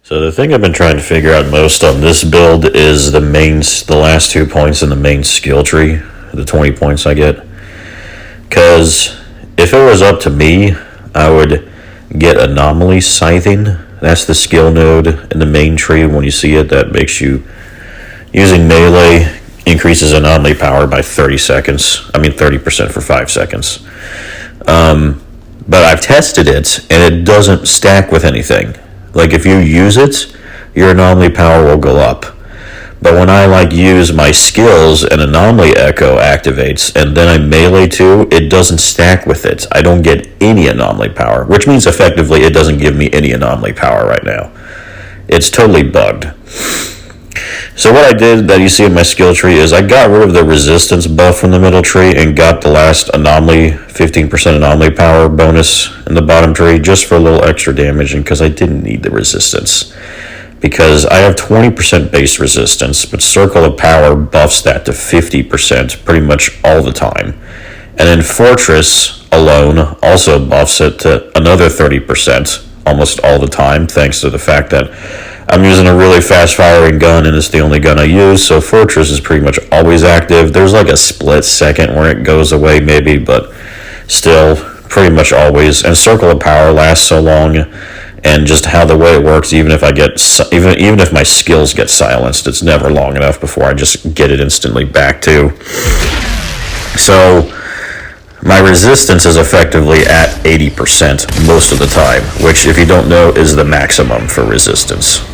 So the thing I've been trying to figure out most on this build is the last 2 points in the main skill tree, the 20 points I get. Because if it was up to me, I would get anomaly scything. That's the skill node in the main tree. When you see it, that makes you, using melee, increases anomaly power by 30% for 5 seconds. But I've tested it, and it doesn't stack with anything. Like, if you use it, your anomaly power will go up. But when I, use my skills and Anomaly Echo activates, and then I melee too, it doesn't stack with it. I don't get any anomaly power, which means effectively it doesn't give me any anomaly power right now. It's totally bugged. So what I did that you see in my skill tree is I got rid of the resistance buff from the middle tree and got the last anomaly, 15% anomaly power bonus in the bottom tree just for a little extra damage, and because I didn't need the resistance. Because I have 20% base resistance, but Circle of Power buffs that to 50% pretty much all the time. And then Fortress alone also buffs it to another 30% almost all the time, thanks to the fact that I'm using a really fast-firing gun, and it's the only gun I use, so Fortress is pretty much always active. There's a split second where it goes away maybe, but still pretty much always. And Circle of Power lasts so long, and just how the way it works, even if my skills get silenced, it's never long enough before I just get it instantly back too. So my resistance is effectively at 80% most of the time, which, if you don't know, is the maximum for resistance.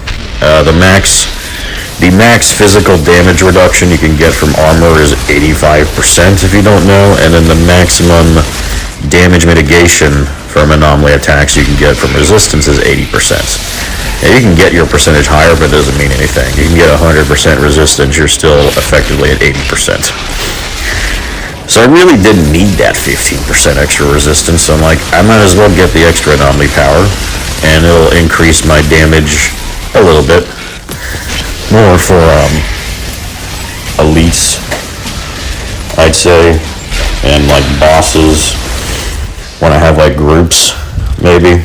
The max physical damage reduction you can get from armor is 85%, if you don't know, and then the maximum damage mitigation from anomaly attacks you can get from resistance is 80%. Now, you can get your percentage higher, but it doesn't mean anything. You can get 100% resistance, you're still effectively at 80%. So I really didn't need that 15% extra resistance, so I'm like, I might as well get the extra anomaly power, and it'll increase my damage a little bit. More for elites, I'd say, and bosses, when I have groups, maybe.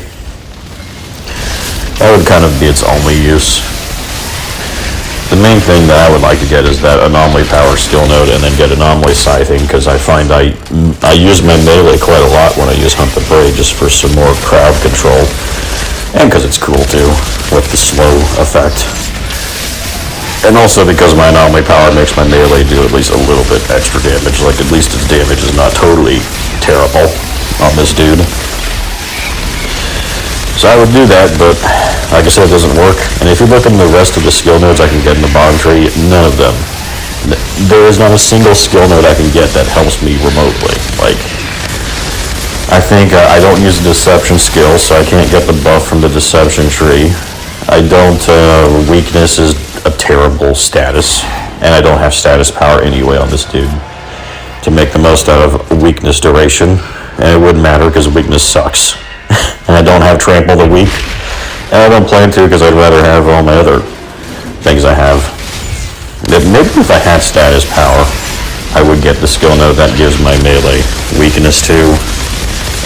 That would kind of be its only use. The main thing that I would like to get is that anomaly power skill node, and then get anomaly scything, because I find I use my melee quite a lot when I use Hunt the Prey, just for some more crowd control, and because it's cool too, with the slow effect. And also because my anomaly power makes my melee do at least a little bit extra damage, at least its damage is not totally terrible on this dude. So I would do that, but like I said, it doesn't work. And if you look at the rest of the skill nodes I can get in the bottom tree, none of them. There is not a single skill node I can get that helps me remotely. I think I don't use the deception skill, so I can't get the buff from the deception tree. I don't, weakness is a terrible status, and I don't have status power anyway on this dude to make the most out of weakness duration, and it wouldn't matter because weakness sucks. And I don't have trample the weak, and I don't plan to because I'd rather have all my other things I have. Maybe if I had status power, I would get the skill node that gives my melee weakness too,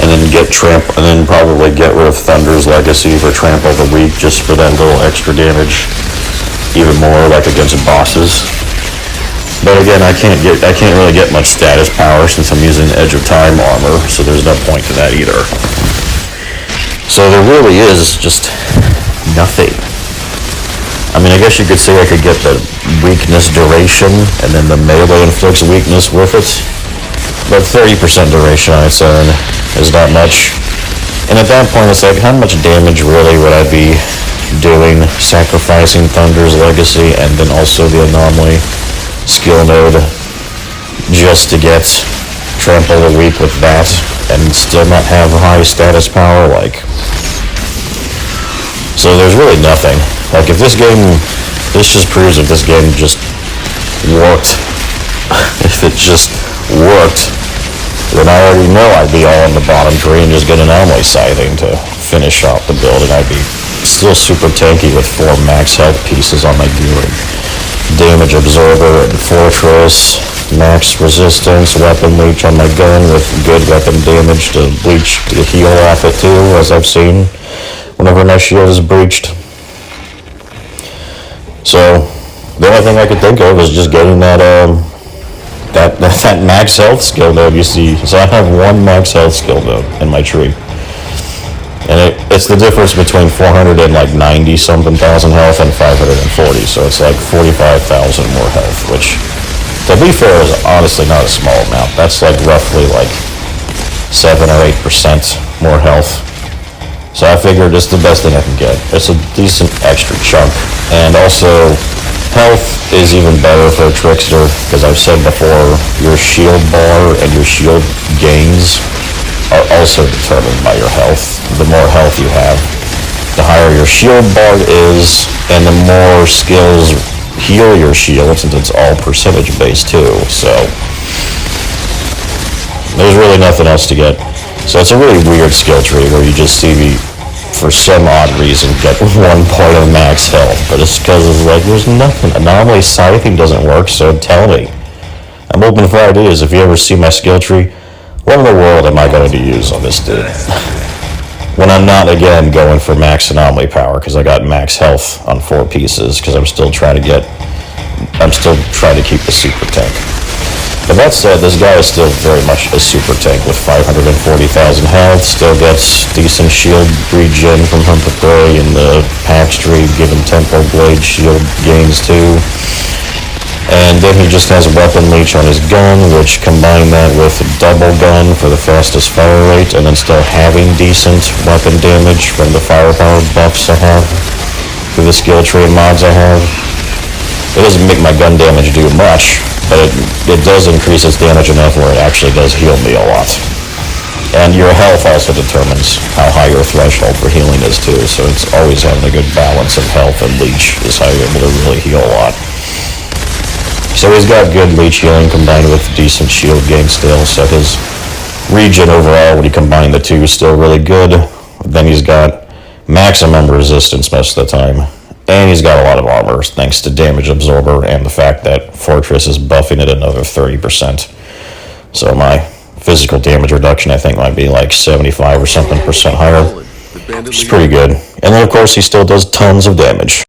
and then probably get rid of Thunder's Legacy for trample the weak, just for that little extra damage, even more against bosses. But again, I can't really get much status power since I'm using Edge of Time armor, so there's no point to that either. So there really is just nothing. I mean, I guess you could say I could get the weakness duration, and then the melee inflicts weakness with it. But 30% duration on its own is not much. And at that point, it's how much damage really would I be doing sacrificing Thunder's Legacy and then also the anomaly skill node just to get trample the weak with that and still not have high status power? So there's really nothing. If this just proves if this game just worked. If it just worked, then I already know I'd be all in the bottom tree and just get an anomaly scything to finish off the build, and I'd be still super tanky with 4 max health pieces on my gear. Damage absorber and fortress, max resistance, weapon leech on my gun with good weapon damage to heal off it too, as I've seen whenever my shield is breached. So the only thing I could think of is just getting that max health skill node you see. So I have one max health skill node in my tree. And it's the difference between 490 something thousand health and 540. So it's like 45,000 more health, which, to be fair, is honestly not a small amount. That's like roughly like 7 or 8% more health. So I figured it's the best thing I can get. It's a decent extra chunk. And also, health is even better for a trickster, because I've said before, your shield bar and your shield gains are also determined by your health. The more health you have, the higher your shield bar is, and the more skills heal your shield, since it's all percentage based too. So there's really nothing else to get. So it's a really weird skill tree where you just see me, for some odd reason, get 1 point of max health. But it's because it's like, there's nothing. Anomaly scything doesn't work, so tell me. I'm open for ideas. If you ever see my skill tree, what in the world am I going to use on this dude? When I'm not, again, going for max anomaly power, because I got max health on 4 pieces, because I'm still trying to keep the super tank. But that said, this guy is still very much a super tank with 540,000 health, still gets decent shield regen from Hunt the Prey and the Pax tree, given Tempo Blade shield gains too. And then he just has a weapon leech on his gun, which combine that with double gun for the fastest fire rate, and then still having decent weapon damage from the firepower buffs I have through the skill tree and mods I have. It doesn't make my gun damage do much, but it does increase its damage enough where it actually does heal me a lot. And your health also determines how high your threshold for healing is too, so it's always having a good balance of health and leech is how you're able to really heal a lot. So he's got good leech healing combined with decent shield gain still, so his regen overall, when you combine the two, is still really good. Then he's got maximum resistance most of the time, and he's got a lot of armor thanks to damage absorber and the fact that Fortress is buffing it another 30%. So my physical damage reduction, I think, might be like 75 or something % higher, which is pretty good. And then, of course, he still does tons of damage.